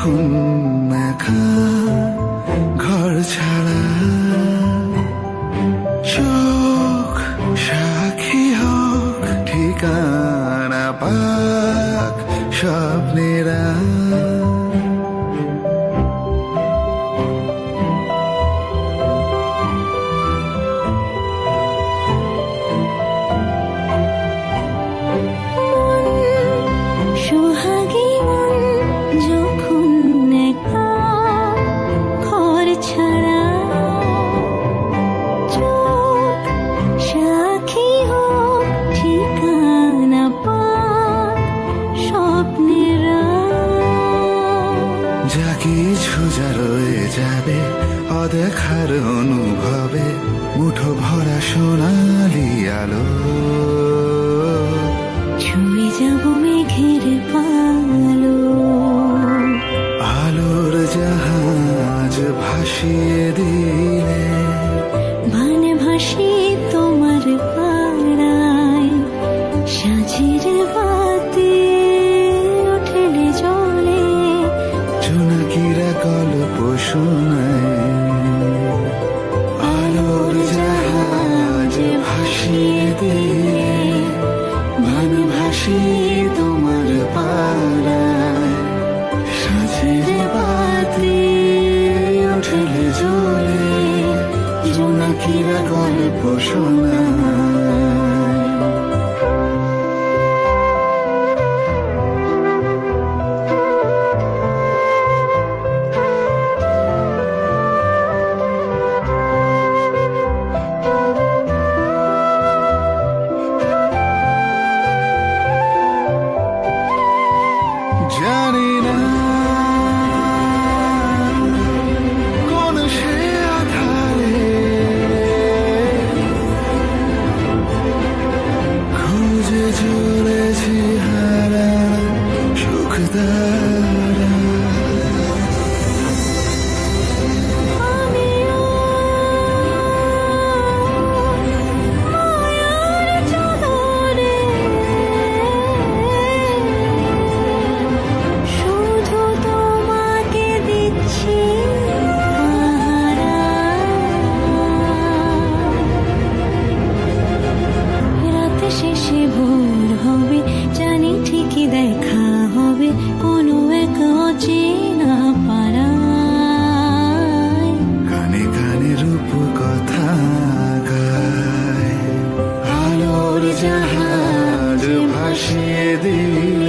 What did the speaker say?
যখন একা ঘর ছাড়া চোখ সাক্ষী হোক ঠিকানা পাক স্বপ্নেরা যা কিছু যা রয়ে যাবে অদেখার অনুভবে মুঠো ভরা সোনালি আলো ছুঁয়ে যাব মেঘের পালো আলোর জাহাজ ভাসিয়ে দিলে ভানে ভাসি তোমার পাড়ায় সাজির বাতি উঠলে জলে জোনাকিরা গল্প শোনায় আলোর জাহাজ ভাসিয়ে দিলে ভানে ভাসি তোমার পাড়ায় সাজির বাতি উঠলে জলে জোনাকিরা গল্প শোনায় জানি না কোন সে আধারে খুঁজে চলেছি হারানো সুখ দ্বারা শেষে ভোর হবে জানি ঠিকই দেখা হবে কোনো এক অচেনা পাড়ায় কানে কানে রূপ কথা গায় আলোর জাহাজ ভাসিয়ে দিল